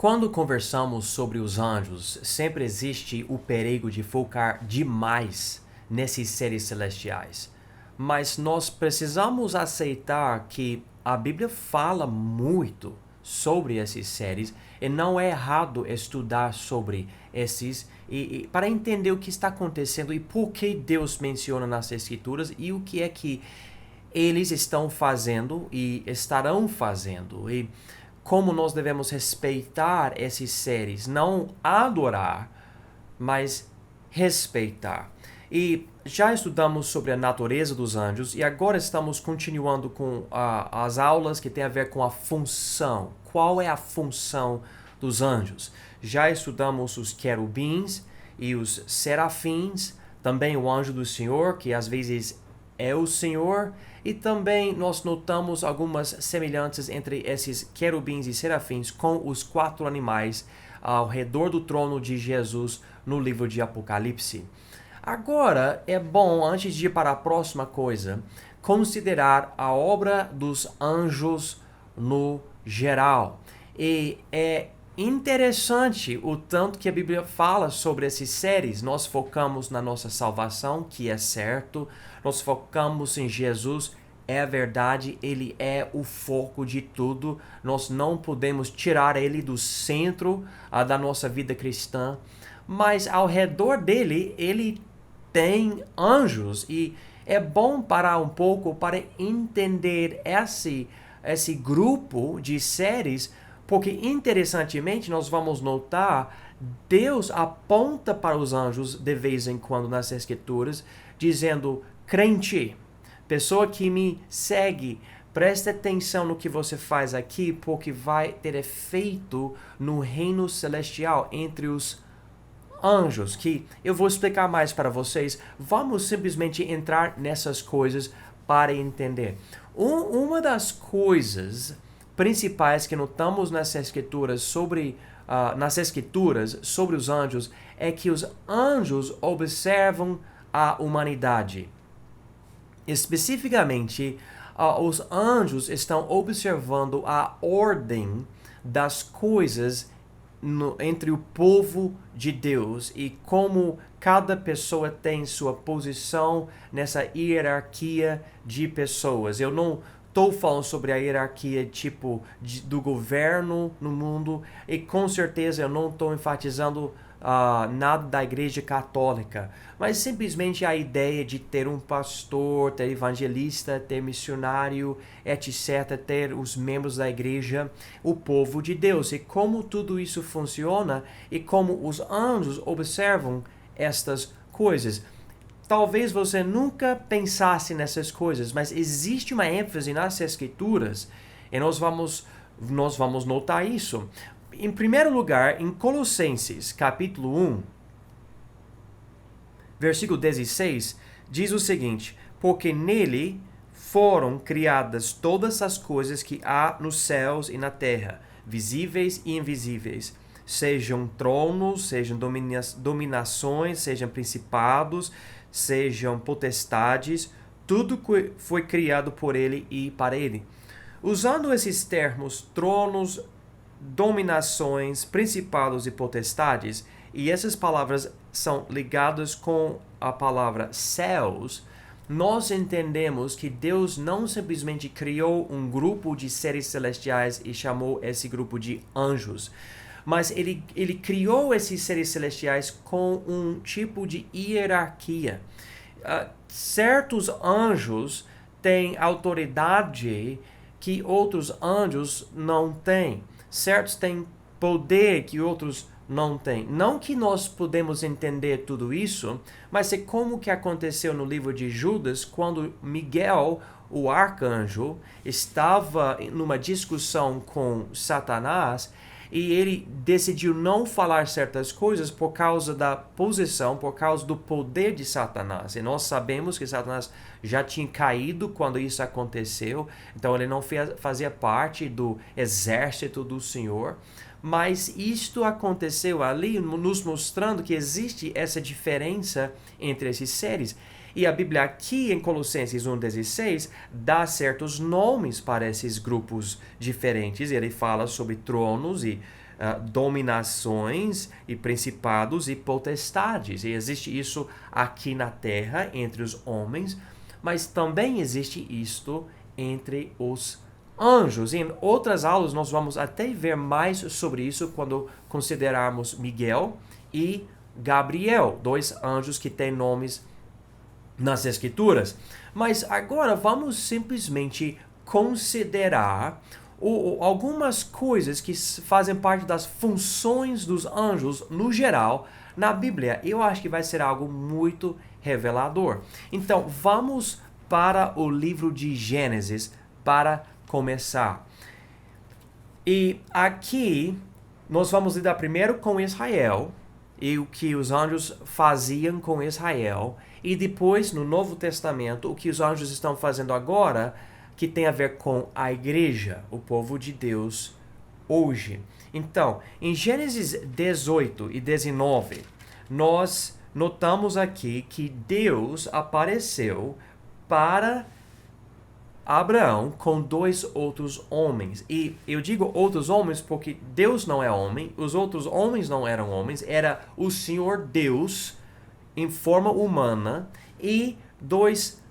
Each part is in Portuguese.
Quando conversamos sobre os anjos, sempre existe o perigo de focar demais nesses seres celestiais. Mas nós precisamos aceitar que a Bíblia fala muito sobre esses seres e não é errado estudar sobre esses para entender o que está acontecendo e por que Deus menciona nas Escrituras e o que é que eles estão fazendo e estarão fazendo. E como nós devemos respeitar esses seres, não adorar, mas respeitar. E já estudamos sobre a natureza dos anjos e agora estamos continuando com as aulas que têm a ver com a função. Qual é a função dos anjos? Já estudamos os querubins e os serafins, também o anjo do Senhor, que às vezes é o Senhor, e também nós notamos algumas semelhanças entre esses querubins e serafins com os 4 animais ao redor do trono de Jesus no livro de Apocalipse. Agora é bom, antes de ir para a próxima coisa, considerar a obra dos anjos no geral. E é interessante o tanto que a Bíblia fala sobre esses seres. Nós focamos na nossa salvação, que é certo. Nós focamos em Jesus, é verdade, ele é o foco de tudo. Nós não podemos tirar ele do centro da nossa vida cristã. Mas ao redor dele, ele tem anjos. E é bom parar um pouco para entender esse grupo de seres, porque interessantemente nós vamos notar Deus aponta para os anjos de vez em quando nas Escrituras, dizendo: crente, pessoa que me segue, preste atenção no que você faz aqui, porque vai ter efeito no reino celestial entre os anjos, que eu vou explicar mais para vocês. Vamos simplesmente entrar nessas coisas para entender. Uma das coisas principais que notamos nas escrituras sobre os anjos é que os anjos observam a humanidade. Especificamente, os anjos estão observando a ordem das coisas entre o povo de Deus e como cada pessoa tem sua posição nessa hierarquia de pessoas. Eu não estou falando sobre a hierarquia do governo no mundo e com certeza eu não estou enfatizando nada da Igreja Católica, mas simplesmente a ideia de ter um pastor, ter evangelista, ter missionário, etc., ter os membros da igreja, o povo de Deus, e como tudo isso funciona e como os anjos observam estas coisas. Talvez você nunca pensasse nessas coisas, mas existe uma ênfase nas Escrituras e nós vamos notar isso. Em primeiro lugar, em Colossenses, capítulo 1, versículo 16, diz o seguinte: porque nele foram criadas todas as coisas que há nos céus e na terra, visíveis e invisíveis, sejam tronos, sejam dominações, sejam principados, sejam potestades, tudo foi criado por ele e para ele. Usando esses termos, tronos, dominações, principados e potestades, e essas palavras são ligadas com a palavra céus, nós entendemos que Deus não simplesmente criou um grupo de seres celestiais e chamou esse grupo de anjos, mas ele criou esses seres celestiais com um tipo de hierarquia. Certos anjos têm autoridade que outros anjos não têm. Certos têm poder que outros não têm. Não que nós podemos entender tudo isso, mas é como que aconteceu no livro de Judas, quando Miguel, o arcanjo, estava numa discussão com Satanás e ele decidiu não falar certas coisas por causa da posição, por causa do poder de Satanás. E nós sabemos que Satanás já tinha caído quando isso aconteceu, então ele não fazia parte do exército do Senhor. Mas isto aconteceu ali, nos mostrando que existe essa diferença entre esses seres. E a Bíblia aqui em Colossenses 1,16 dá certos nomes para esses grupos diferentes. Ele fala sobre tronos e dominações e principados e potestades. E existe isso aqui na terra, entre os homens, mas também existe isto entre os anjos. E em outras aulas nós vamos até ver mais sobre isso quando considerarmos Miguel e Gabriel, dois anjos que têm nomes nas Escrituras. Mas agora vamos simplesmente considerar algumas coisas que fazem parte das funções dos anjos no geral na Bíblia. Eu acho que vai ser algo muito revelador. Então vamos para o livro de Gênesis para começar. E aqui nós vamos lidar primeiro com Israel e o que os anjos faziam com Israel, e depois no Novo Testamento o que os anjos estão fazendo agora, que tem a ver com a igreja, o povo de Deus hoje. Então, em Gênesis 18 e 19, nós notamos aqui que Deus apareceu para Abraão com dois outros homens. E eu digo outros homens porque Deus não é homem, os outros homens não eram homens, era o Senhor Deus em forma humana e dois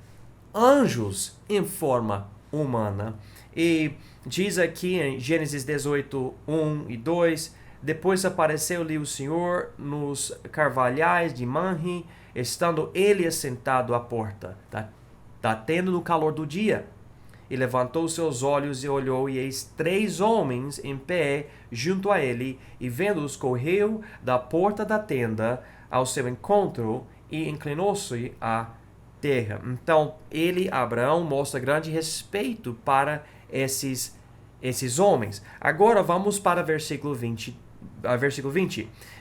anjos em forma humana. E diz aqui em Gênesis 18, 1 e 2, depois apareceu-lhe o Senhor nos carvalhais de Manre, estando ele assentado à porta, da tenda no calor do dia. E levantou seus olhos e olhou, e eis 3 homens em pé junto a ele, e vendo-os correu da porta da tenda ao seu encontro, e inclinou-se à terra. Então, Abraão, mostra grande respeito para esses homens. Agora vamos para versículo 20.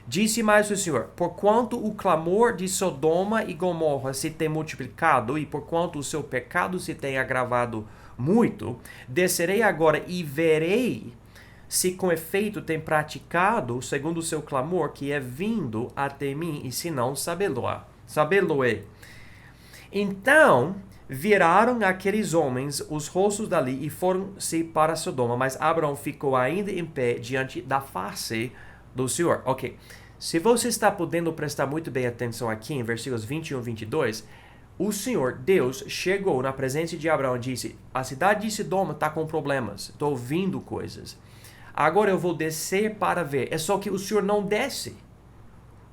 Disse mais o Senhor: porquanto o clamor de Sodoma e Gomorra se tem multiplicado, e porquanto o seu pecado se tem agravado muito, descerei agora e verei se com efeito tem praticado segundo o seu clamor, que é vindo até mim, e se não, sabê-lo-ei. Então viraram aqueles homens os rostos dali e foram-se para Sodoma, mas Abraão ficou ainda em pé diante da face do Senhor. Ok, se você está podendo prestar muito bem atenção aqui em versículos 21 e 22, o Senhor, Deus, chegou na presença de Abraão e disse: a cidade de Sodoma está com problemas, estou ouvindo coisas. Agora eu vou descer para ver. É só que o Senhor não desce.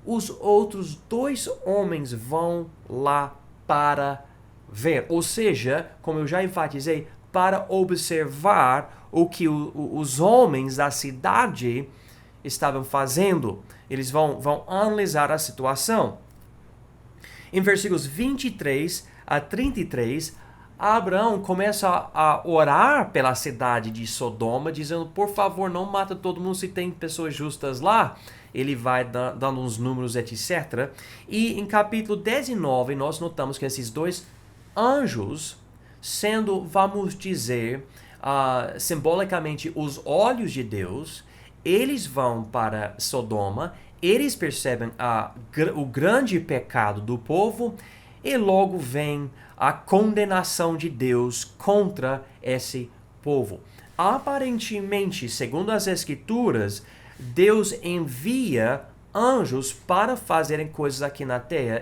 Os outros 2 homens vão lá para ver. Ou seja, como eu já enfatizei, para observar o que os homens da cidade estavam fazendo. Eles vão analisar a situação. Em versículos 23 a 33, Abraão começa a orar pela cidade de Sodoma, dizendo: por favor, não mata todo mundo se tem pessoas justas lá. Ele vai dando uns números, etc. E em capítulo 19, nós notamos que esses 2 anjos, sendo, vamos dizer, simbolicamente os olhos de Deus, eles vão para Sodoma, eles percebem o grande pecado do povo e logo vem a condenação de Deus contra esse povo. Aparentemente, segundo as Escrituras, Deus envia anjos para fazerem coisas aqui na terra,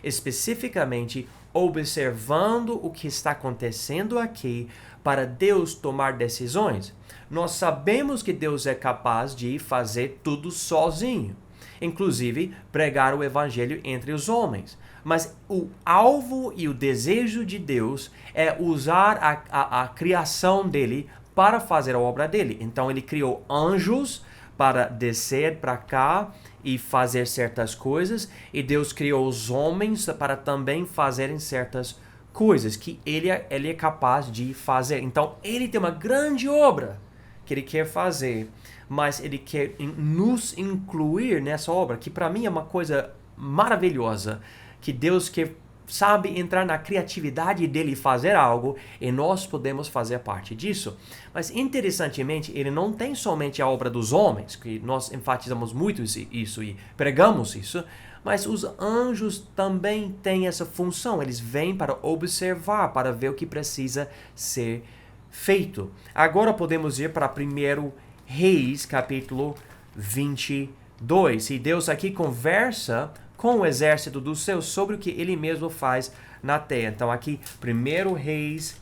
especificamente observando o que está acontecendo aqui para Deus tomar decisões. Nós sabemos que Deus é capaz de fazer tudo sozinho, inclusive pregar o evangelho entre os homens. Mas o alvo e o desejo de Deus é usar a criação dele para fazer a obra dele. Então ele criou anjos para descer para cá e fazer certas coisas, e Deus criou os homens para também fazerem certas coisas que ele é capaz de fazer. Então ele tem uma grande obra que ele quer fazer, mas ele quer nos incluir nessa obra, que para mim é uma coisa maravilhosa, que Deus quer, sabe, entrar na criatividade dele e fazer algo, e nós podemos fazer parte disso. Mas interessantemente, ele não tem somente a obra dos homens, que nós enfatizamos muito isso e pregamos isso, mas os anjos também têm essa função. Eles vêm para observar, para ver o que precisa ser feito. Agora podemos ir para 1 Reis, capítulo 22. E Deus aqui conversa com o exército dos céus sobre o que ele mesmo faz na terra. Então aqui, 1 Reis,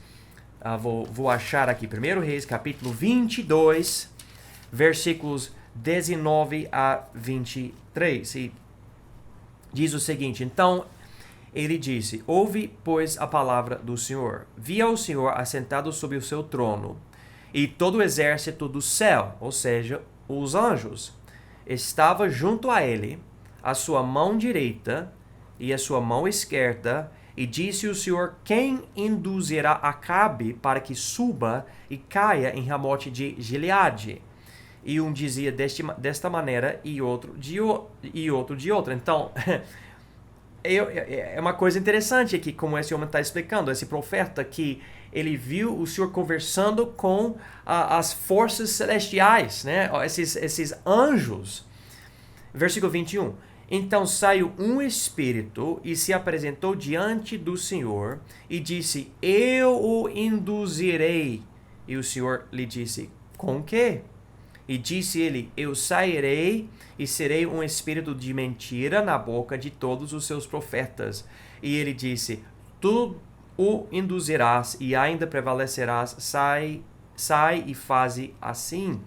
vou achar aqui, 1 Reis, capítulo 22, versículos 19 a 23. E diz o seguinte: então ele disse: ouve, pois, a palavra do Senhor. Via o Senhor assentado sobre o seu trono, e todo o exército do céu, ou seja, os anjos, estava junto a ele, a sua mão direita e a sua mão esquerda, e disse o Senhor: quem induzirá Acabe para que suba e caia em Ramote de Gileade? E um dizia desta maneira e outro de outra. Então, é uma coisa interessante aqui, como esse homem está explicando, esse profeta, que ele viu o Senhor conversando com as forças celestiais, né? Esses anjos. Versículo 21. Então saiu um espírito e se apresentou diante do Senhor e disse: eu o induzirei. E o Senhor lhe disse: com quê? E disse ele: eu sairei e serei um espírito de mentira na boca de todos os seus profetas. E ele disse: tu o induzirás e ainda prevalecerás. Sai e faze assim.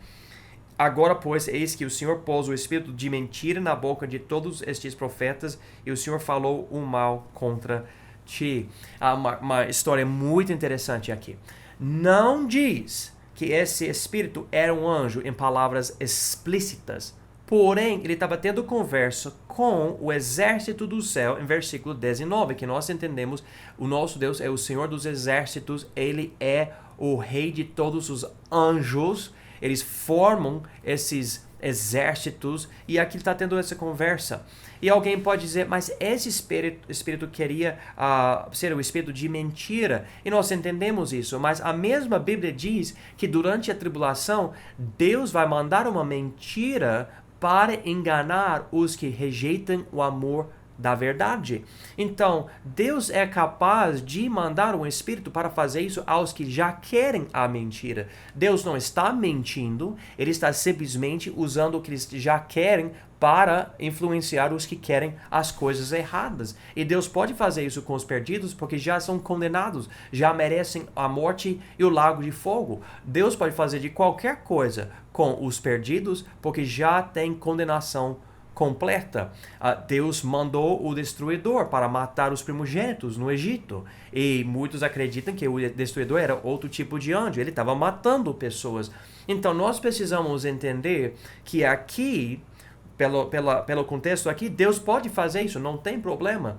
Agora, pois, eis que o Senhor pôs o espírito de mentira na boca de todos estes profetas, e o Senhor falou o mal contra ti. Há uma história muito interessante aqui. Não diz que esse espírito era um anjo em palavras explícitas, porém, ele estava tendo conversa com o exército do céu, em versículo 19, que nós entendemos: o nosso Deus é o Senhor dos exércitos, ele é o rei de todos os anjos. Eles formam esses exércitos, e aqui está tendo essa conversa. E alguém pode dizer: mas esse espírito queria ser o espírito de mentira. E nós entendemos isso, mas a mesma Bíblia diz que durante a tribulação, Deus vai mandar uma mentira para enganar os que rejeitam o amor da verdade. Então, Deus é capaz de mandar um espírito para fazer isso aos que já querem a mentira. Deus não está mentindo, ele está simplesmente usando o que eles já querem para influenciar os que querem as coisas erradas. E Deus pode fazer isso com os perdidos porque já são condenados, já merecem a morte e o lago de fogo. Deus pode fazer de qualquer coisa com os perdidos porque já tem condenação completa. Deus mandou o destruidor para matar os primogênitos no Egito. E muitos acreditam que o destruidor era outro tipo de anjo. Ele estava matando pessoas. Então nós precisamos entender que aqui, pelo contexto aqui, Deus pode fazer isso, não tem problema.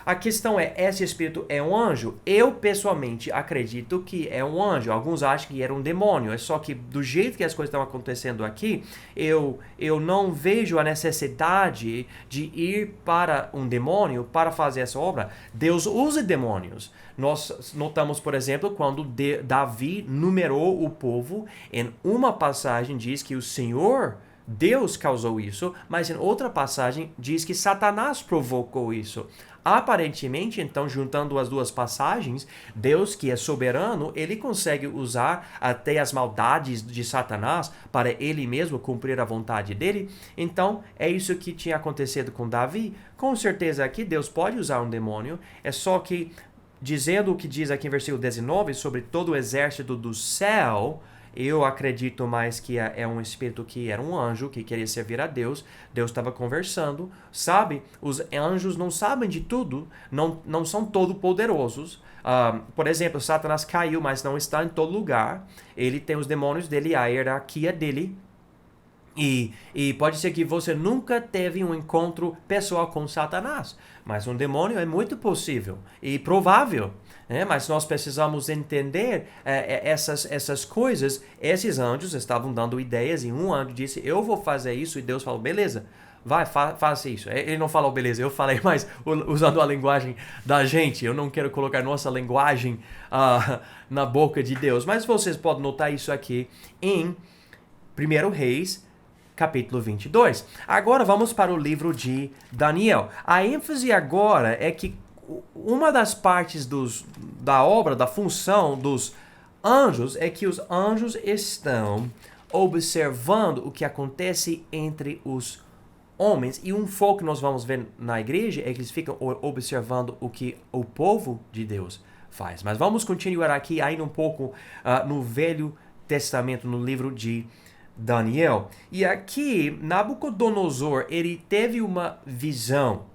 A questão é: esse espírito é um anjo? Eu, pessoalmente, acredito que é um anjo. Alguns acham que era um demônio. É só que, do jeito que as coisas estão acontecendo aqui, eu não vejo a necessidade de ir para um demônio para fazer essa obra. Deus usa demônios. Nós notamos, por exemplo, quando Davi numerou o povo, em uma passagem diz que o Senhor, Deus, causou isso, mas em outra passagem diz que Satanás provocou isso. Aparentemente, então, juntando as duas passagens, Deus, que é soberano, ele consegue usar até as maldades de Satanás para ele mesmo cumprir a vontade dele. Então, é isso que tinha acontecido com Davi. Com certeza aqui Deus pode usar um demônio, é só que, dizendo o que diz aqui em versículo 19, sobre todo o exército do céu, eu acredito mais que é um espírito que era um anjo, que queria servir a Deus. Deus estava conversando, sabe? Os anjos não sabem de tudo, não são todo-poderosos. Por exemplo, Satanás caiu, mas não está em todo lugar. Ele tem os demônios dele, a hierarquia dele. E pode ser que você nunca teve um encontro pessoal com Satanás, mas um demônio é muito possível e provável. Mas nós precisamos entender essas coisas. Esses anjos estavam dando ideias e um anjo disse: eu vou fazer isso, e Deus falou: beleza, vai, faça isso. Ele não falou beleza, eu falei, mas usando a linguagem da gente. Eu não quero colocar nossa linguagem na boca de Deus, mas vocês podem notar isso aqui em 1 Reis, capítulo 22. Agora vamos para o livro de Daniel. A ênfase agora é que uma das partes da obra, da função dos anjos, é que os anjos estão observando o que acontece entre os homens. E um foco que nós vamos ver na igreja é que eles ficam observando o que o povo de Deus faz. Mas vamos continuar aqui ainda um pouco no Velho Testamento, no livro de Daniel. E aqui, Nabucodonosor, ele teve uma visão,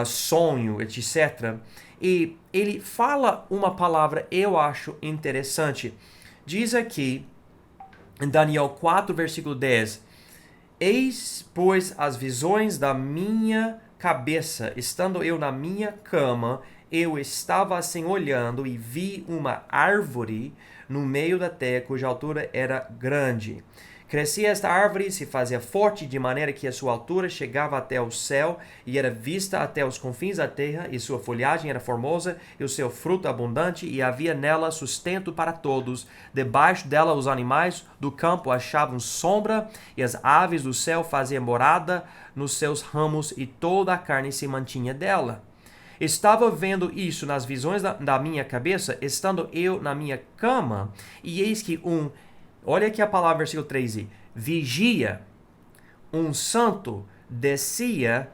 sonho, etc. E ele fala uma palavra, eu acho interessante. Diz aqui, em Daniel 4, versículo 10, eis, pois, as visões da minha cabeça, estando eu na minha cama, eu estava assim olhando e vi uma árvore no meio da terra, cuja altura era grande. Crescia esta árvore, se fazia forte, de maneira que a sua altura chegava até o céu, e era vista até os confins da terra, e sua folhagem era formosa, e o seu fruto abundante, e havia nela sustento para todos. Debaixo dela os animais do campo achavam sombra, e as aves do céu faziam morada nos seus ramos, e toda a carne se mantinha dela. Estava vendo isso nas visões da minha cabeça, estando eu na minha cama, e eis que olha aqui a palavra, versículo 13. Vigia, um santo, descia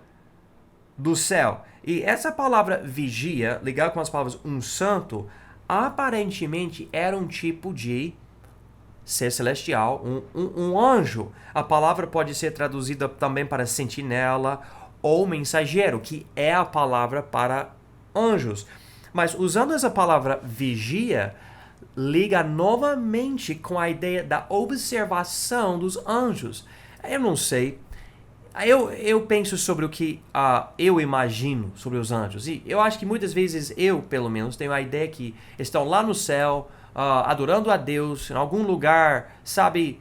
do céu. E essa palavra vigia, ligada com as palavras um santo, aparentemente era um tipo de ser celestial, um anjo. A palavra pode ser traduzida também para sentinela ou mensageiro, que é a palavra para anjos. Mas usando essa palavra vigia, liga novamente com a ideia da observação dos anjos. Eu não sei. Eu penso sobre o que eu imagino sobre os anjos. E eu acho que muitas vezes eu, pelo menos, tenho a ideia que estão lá no céu, adorando a Deus, em algum lugar, sabe,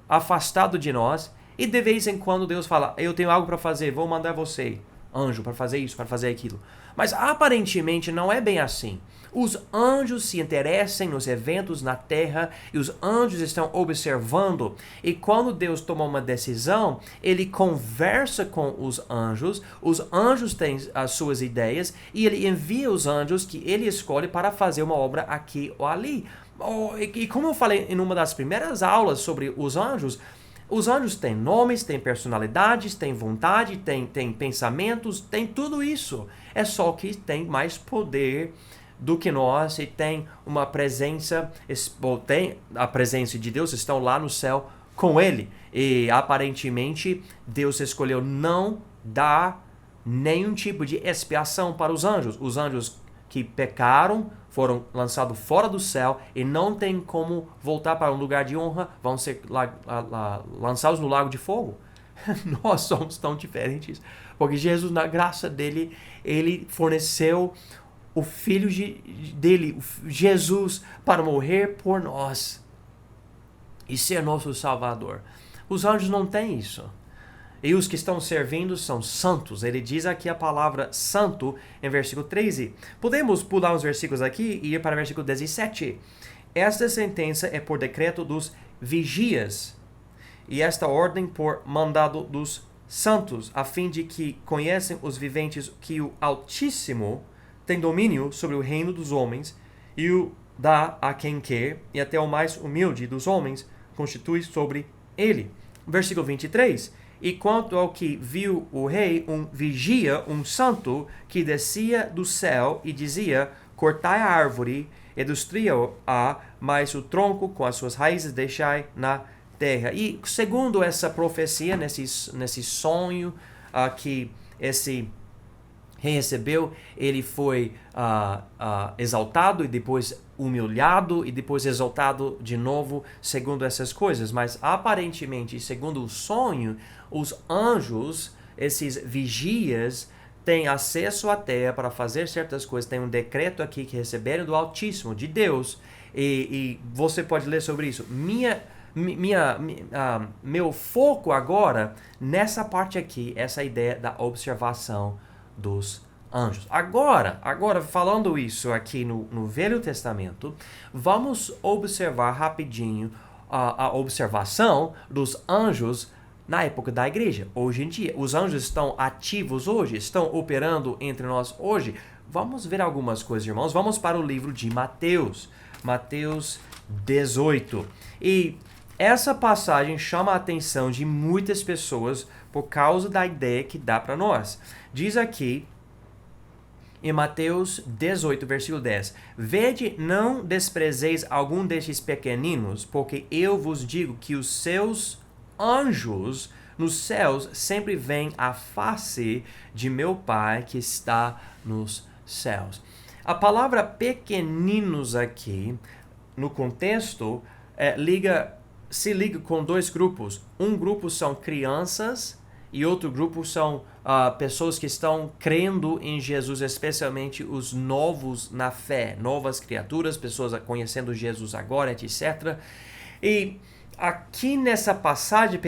afastado de nós. E de vez em quando Deus fala, eu tenho algo para fazer, vou mandar você, anjo, para fazer isso, para fazer aquilo. Mas aparentemente não é bem assim. Os anjos se interessam nos eventos na terra e os anjos estão observando. E quando Deus toma uma decisão, ele conversa com os anjos têm as suas ideias e ele envia os anjos que ele escolhe para fazer uma obra aqui ou ali. E como eu falei em uma das primeiras aulas sobre os anjos têm nomes, têm personalidades, têm vontade, têm pensamentos, têm tudo isso. É só que tem mais poder do que nós e tem uma presença, tem a presença de Deus, estão lá no céu com ele. E aparentemente Deus escolheu não dar nenhum tipo de expiação para os anjos. Os anjos que pecaram foram lançados fora do céu e não tem como voltar para um lugar de honra, vão ser lançados no lago de fogo. Nós somos tão diferentes, porque Jesus, na graça dele, ele forneceu o Filho dele, Jesus, para morrer por nós e ser nosso Salvador. Os anjos não têm isso. E os que estão servindo são santos. Ele diz aqui a palavra santo em versículo 13. Podemos pular os versículos aqui e ir para o versículo 17. Esta sentença é por decreto dos vigias, e esta ordem por mandado dos santos, a fim de que conhecem os viventes que o Altíssimo tem domínio sobre o reino dos homens, e o dá a quem quer, e até o mais humilde dos homens constitui sobre ele. Versículo 23. E quanto ao que viu o rei, um vigia, um santo, que descia do céu e dizia, cortai a árvore e destruí-a, mas o tronco com as suas raízes deixai na terra. E segundo essa profecia, nesse sonho que esse rei recebeu, ele foi exaltado e depois humilhado e depois exaltado de novo, segundo essas coisas. Mas aparentemente, segundo o sonho, os anjos, esses vigias, têm acesso à terra para fazer certas coisas. Tem um decreto aqui que receberam do Altíssimo, de Deus, e você pode ler sobre isso. Meu foco agora, nessa parte aqui, essa ideia da observação dos anjos. Agora falando isso aqui no Velho Testamento, vamos observar rapidinho a observação dos anjos na época da igreja. Hoje em dia, os anjos estão ativos hoje, estão operando entre nós hoje. Vamos ver algumas coisas, irmãos. Vamos para o livro de Mateus, Mateus 18. E Essa passagem chama a atenção de muitas pessoas por causa da ideia que dá para nós. Diz aqui em Mateus 18, versículo 10: Vede, não desprezeis algum destes pequeninos, porque eu vos digo que os seus anjos nos céus sempre veem a face de meu Pai que está nos céus. A palavra pequeninos aqui, no contexto, se liga com dois grupos. Um grupo são crianças e outro grupo são pessoas que estão crendo em Jesus, especialmente os novos na fé, novas criaturas, pessoas conhecendo Jesus agora, etc. E aqui nessa passagem,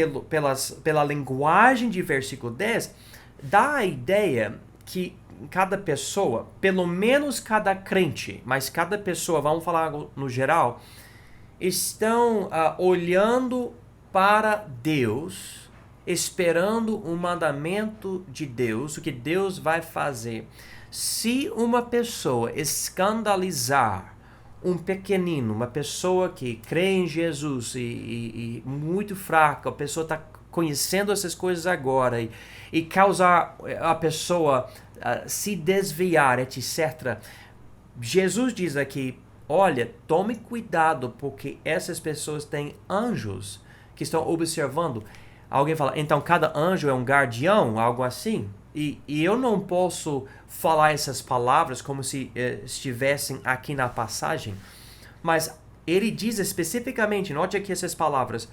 pela linguagem de versículo 10, dá a ideia que cada pessoa, pelo menos cada crente, mas cada pessoa, vamos falar no geral, estão olhando para Deus, esperando o mandamento de Deus, o que Deus vai fazer. Se uma pessoa escandalizar um pequenino, uma pessoa que crê em Jesus e muito fraca, a pessoa está conhecendo essas coisas agora e causar a pessoa se desviar, etc. Jesus diz aqui, olha, tome cuidado, porque essas pessoas têm anjos que estão observando. Alguém fala, então cada anjo é um guardião, algo assim? E eu não posso falar essas palavras como se estivessem aqui na passagem, mas ele diz especificamente, note aqui essas palavras,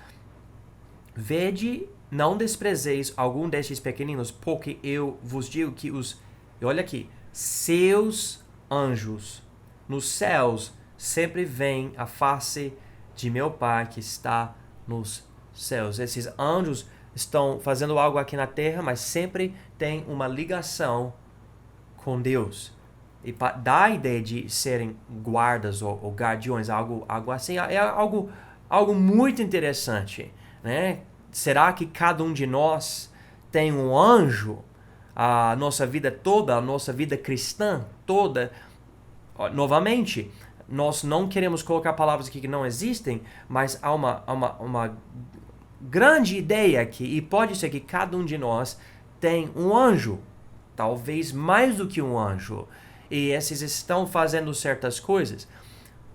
vede, não desprezeis algum destes pequeninos, porque eu vos digo que olha aqui, seus anjos nos céus sempre veem a face de meu Pai que está nos céus. Esses anjos estão fazendo algo aqui na terra, mas sempre tem uma ligação com Deus. E dá a ideia de serem guardas ou guardiões, algo assim. É algo muito interessante, né? Será que cada um de nós tem um anjo? A nossa vida toda, a nossa vida cristã toda, novamente, nós não queremos colocar palavras aqui que não existem, mas há uma grande ideia aqui, e pode ser que cada um de nós tem um anjo, talvez mais do que um anjo, e esses estão fazendo certas coisas.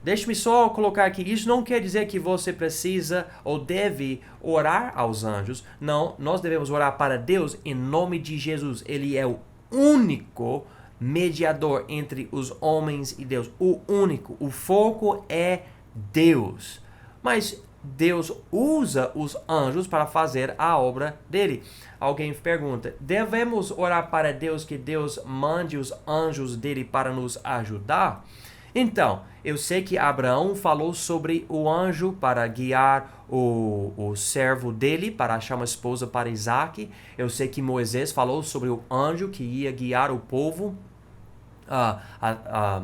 Deixe-me só colocar aqui, isso não quer dizer que você precisa ou deve orar aos anjos. Não, nós devemos orar para Deus em nome de Jesus. Ele é o único mediador entre os homens e Deus. O único. O foco é Deus. Mas Deus usa os anjos para fazer a obra dele. Alguém pergunta, devemos orar para Deus que Deus mande os anjos dele para nos ajudar? Então, eu sei que Abraão falou sobre o anjo para guiar o servo dele para achar uma esposa para Isaac. Eu sei que Moisés falou sobre o anjo que ia guiar o povo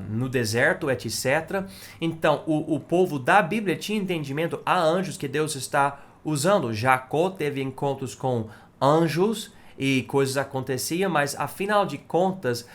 no deserto, etc. Então, o povo da Bíblia tinha entendimento, há anjos que Deus está usando. Jacó teve encontros com anjos e coisas aconteciam, mas afinal de contas,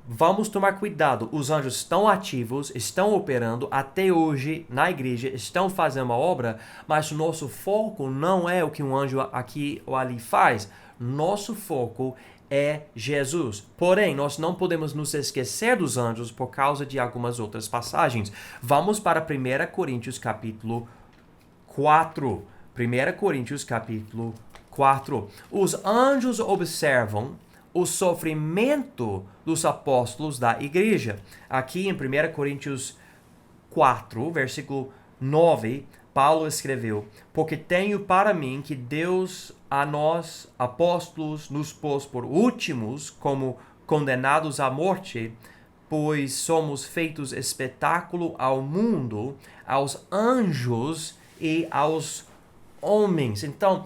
vamos tomar cuidado. Os anjos estão ativos, estão operando até hoje na igreja, estão fazendo uma obra, mas o nosso foco não é o que um anjo aqui ou ali faz. Nosso foco é Jesus. Porém, nós não podemos nos esquecer dos anjos por causa de algumas outras passagens. Vamos para 1 Coríntios capítulo 4. 1 Coríntios capítulo 4. Os anjos observam o sofrimento dos apóstolos da igreja. Aqui em 1 Coríntios 4, versículo 9, Paulo escreveu, porque tenho para mim que Deus a nós, apóstolos, nos pôs por últimos como condenados à morte, pois somos feitos espetáculo ao mundo, aos anjos e aos homens. Então,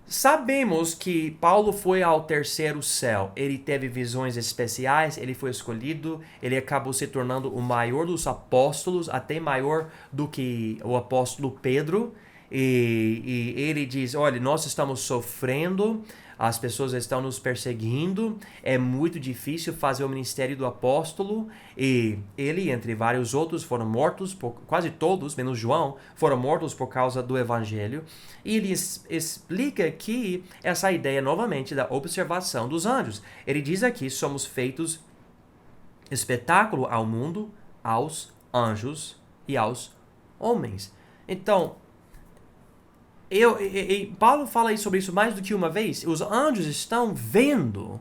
sabemos que Paulo foi ao terceiro céu, ele teve visões especiais, ele foi escolhido, ele acabou se tornando o maior dos apóstolos, até maior do que o apóstolo Pedro, e ele diz, olha, nós estamos sofrendo, as pessoas estão nos perseguindo, é muito difícil fazer o ministério do apóstolo, e ele, entre vários outros, foram mortos, quase todos, menos João, foram mortos por causa do evangelho. E ele explica aqui essa ideia novamente da observação dos anjos. Ele diz aqui, somos feitos espetáculo ao mundo, aos anjos e aos homens. Então, Paulo fala sobre isso mais do que uma vez. Os anjos estão vendo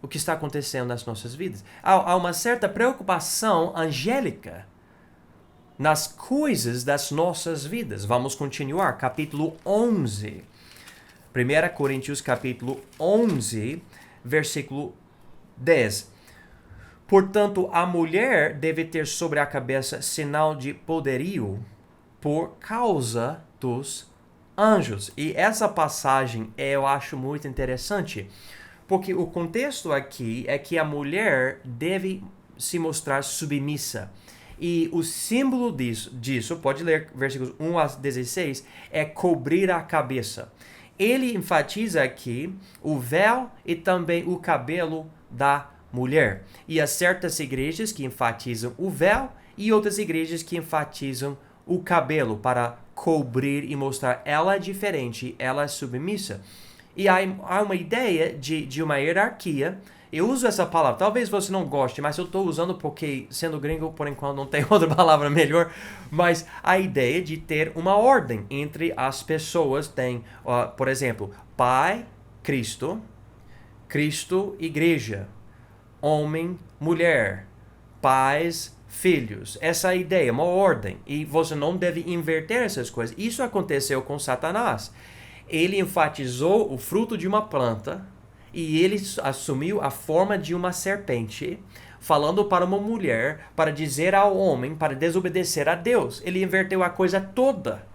o que está acontecendo nas nossas vidas. Há uma certa preocupação angélica nas coisas das nossas vidas. Vamos continuar. Capítulo 11. 1 Coríntios capítulo 11, versículo 10. Portanto, a mulher deve ter sobre a cabeça sinal de poderio por causa dos anjos. E essa passagem eu acho muito interessante, porque o contexto aqui é que a mulher deve se mostrar submissa. E o símbolo disso, pode ler versículos 1 a 16, é cobrir a cabeça. Ele enfatiza aqui o véu e também o cabelo da mulher. E há certas igrejas que enfatizam o véu e outras igrejas que enfatizam o cabelo para cobrir e mostrar ela é diferente, ela é submissa. E há uma ideia de uma hierarquia. Eu uso essa palavra, talvez você não goste, mas eu estou usando porque, sendo gringo, por enquanto não tem outra palavra melhor, mas a ideia de ter uma ordem entre as pessoas tem, por exemplo, Pai, Cristo, Cristo, Igreja, homem, mulher, pais, filhos. Essa é a ideia, uma ordem. E você não deve inverter essas coisas. Isso aconteceu com Satanás. Ele enfatizou o fruto de uma planta e ele assumiu a forma de uma serpente, falando para uma mulher, para dizer ao homem, para desobedecer a Deus. Ele inverteu a coisa toda.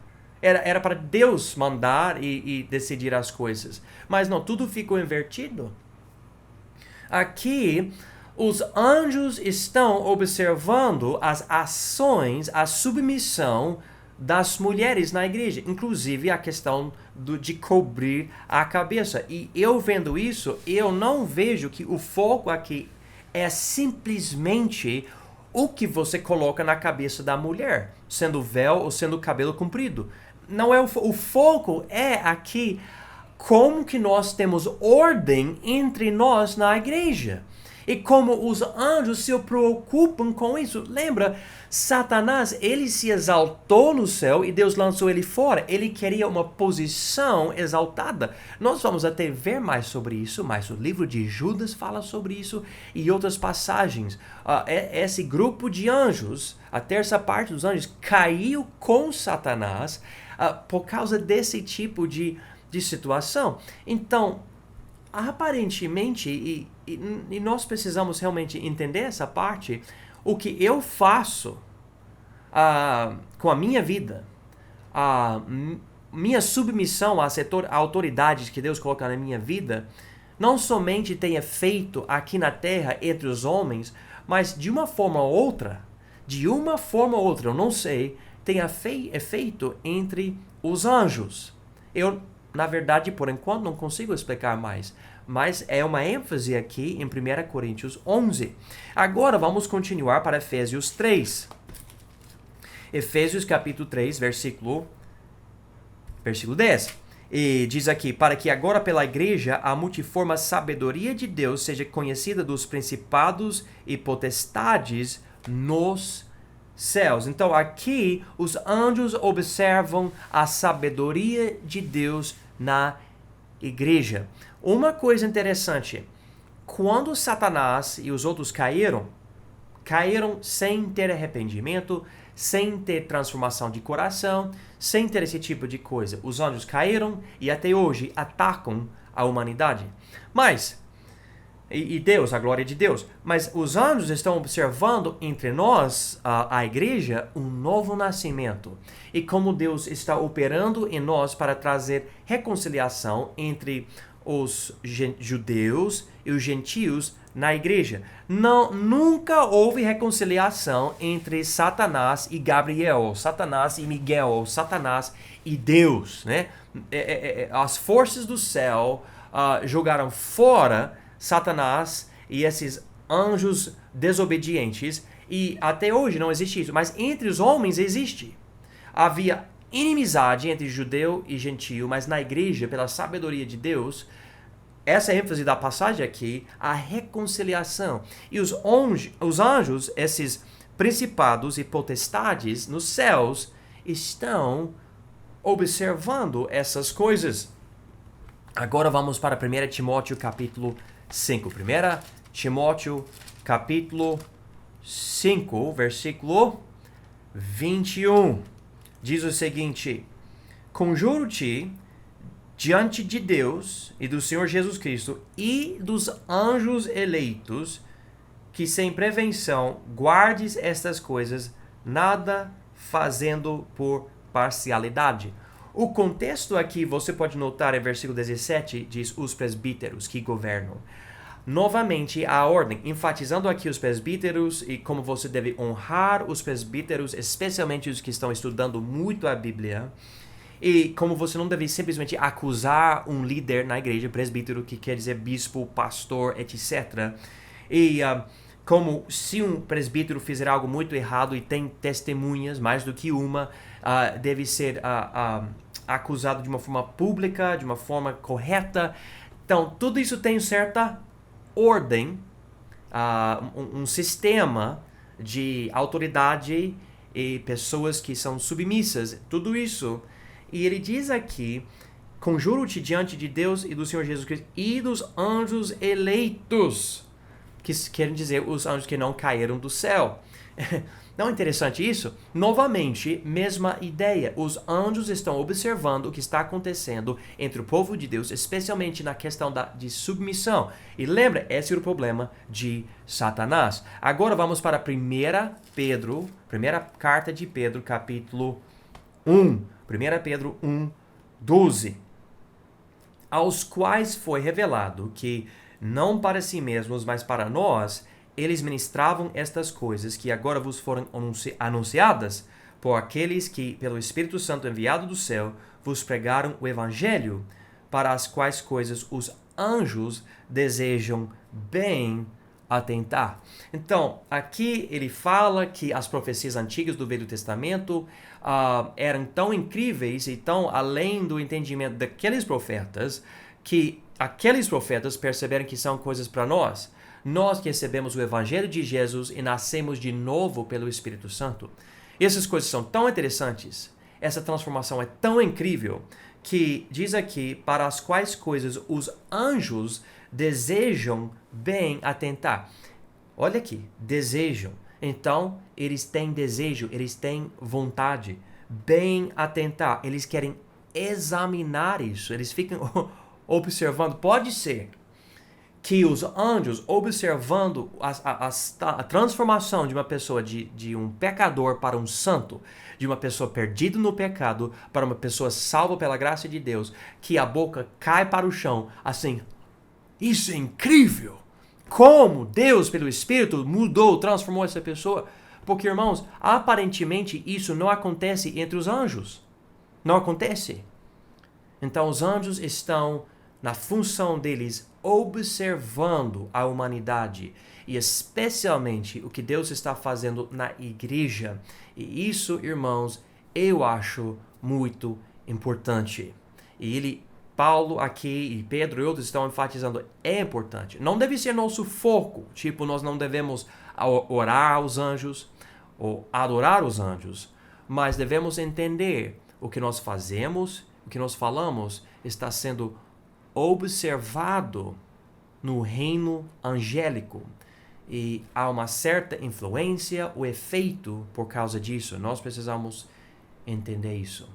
Era para Deus mandar e decidir as coisas. Mas não, tudo ficou invertido. Aqui, os anjos estão observando as ações, a submissão das mulheres na igreja, inclusive a questão de cobrir a cabeça. E eu vendo isso, eu não vejo que o foco aqui é simplesmente o que você coloca na cabeça da mulher, sendo véu ou sendo cabelo comprido. Não é o foco é aqui como que nós temos ordem entre nós na igreja. E como os anjos se preocupam com isso. Lembra, Satanás, ele se exaltou no céu e Deus lançou ele fora. Ele queria uma posição exaltada. Nós vamos até ver mais sobre isso, mas o livro de Judas fala sobre isso e outras passagens. Esse grupo de anjos, a terça parte dos anjos, caiu com Satanás por causa desse tipo de situação. Então, aparentemente, e nós precisamos realmente entender essa parte, o que eu faço com a minha vida, a minha submissão às autoridades que Deus coloca na minha vida, não somente tem efeito aqui na terra entre os homens, mas de uma forma ou outra, eu não sei, tem efeito entre os anjos. Eu, na verdade, por enquanto, não consigo explicar mais. Mas é uma ênfase aqui em 1 Coríntios 11. Agora vamos continuar para Efésios 3. Efésios capítulo 3, versículo 10. E diz aqui, para que agora pela igreja a multiforme sabedoria de Deus seja conhecida dos principados e potestades nos céus. Então aqui os anjos observam a sabedoria de Deus na igreja. Uma coisa interessante, quando Satanás e os outros caíram sem ter arrependimento, sem ter transformação de coração, sem ter esse tipo de coisa. Os anjos caíram e até hoje atacam a humanidade. Mas, e Deus, a glória de Deus, mas os anjos estão observando entre nós, a igreja, um novo nascimento. E como Deus está operando em nós para trazer reconciliação entre os judeus e os gentios na igreja. Não, nunca houve reconciliação entre Satanás e Gabriel, Satanás e Miguel, Satanás e Deus, né? As forças do céu jogaram fora Satanás e esses anjos desobedientes, e até hoje não existe isso, mas entre os homens existe. Havia inimizade entre judeu e gentio, mas na igreja, pela sabedoria de Deus, essa é a ênfase da passagem aqui, a reconciliação. E os anjos, esses principados e potestades nos céus, estão observando essas coisas. Agora vamos para 1 Timóteo capítulo 5. 1 Timóteo capítulo 5, versículo 21. Diz o seguinte: conjuro-te diante de Deus e do Senhor Jesus Cristo e dos anjos eleitos, que sem prevenção guardes estas coisas, nada fazendo por parcialidade. O contexto aqui, você pode notar, em versículo 17, diz os presbíteros que governam. Novamente, a ordem, enfatizando aqui os presbíteros e como você deve honrar os presbíteros, especialmente os que estão estudando muito a Bíblia. E como você não deve simplesmente acusar um líder na igreja, presbítero, que quer dizer bispo, pastor, etc. E como se um presbítero fizer algo muito errado e tem testemunhas, mais do que uma, deve ser acusado de uma forma pública, de uma forma correta. Então, tudo isso tem certa ordem, um sistema de autoridade e pessoas que são submissas, tudo isso. E ele diz aqui: conjuro-te diante de Deus e do Senhor Jesus Cristo e dos anjos eleitos, que querem dizer os anjos que não caíram do céu. Não é interessante isso? Novamente, mesma ideia. Os anjos estão observando o que está acontecendo entre o povo de Deus, especialmente na questão de submissão. E lembra, esse é o problema de Satanás. Agora vamos para 1 Pedro, primeira carta de Pedro, capítulo 1. 1 Pedro 1, 12. Aos quais foi revelado que, não para si mesmos, mas para nós, eles ministravam estas coisas que agora vos foram anunciadas por aqueles que, pelo Espírito Santo enviado do céu, vos pregaram o Evangelho, para as quais coisas os anjos desejam bem atentar. Então, aqui ele fala que as profecias antigas do Velho Testamento eram tão incríveis e tão além do entendimento daqueles profetas, que aqueles profetas perceberam que são coisas para nós. Nós que recebemos o Evangelho de Jesus e nascemos de novo pelo Espírito Santo. E essas coisas são tão interessantes, essa transformação é tão incrível, que diz aqui, para as quais coisas os anjos desejam bem atentar. Olha aqui, desejam. Então, eles têm desejo, eles têm vontade, bem atentar. Eles querem examinar isso, eles ficam observando. Pode ser que os anjos, observando a transformação de uma pessoa de um pecador para um santo, de uma pessoa perdida no pecado para uma pessoa salva pela graça de Deus, que a boca cai para o chão, assim, isso é incrível! Como Deus, pelo Espírito, mudou, transformou essa pessoa. Porque, irmãos, aparentemente isso não acontece entre os anjos. Não acontece. Então, os anjos estão na função deles observando a humanidade e especialmente o que Deus está fazendo na igreja. E isso, irmãos, eu acho muito importante. E Paulo aqui e Pedro e outros estão enfatizando, é importante. Não deve ser nosso foco, tipo, nós não devemos orar aos anjos ou adorar os anjos, mas devemos entender o que nós fazemos, o que nós falamos está sendo observado no reino angélico. E há uma certa influência, o efeito por causa disso. Nós precisamos entender isso.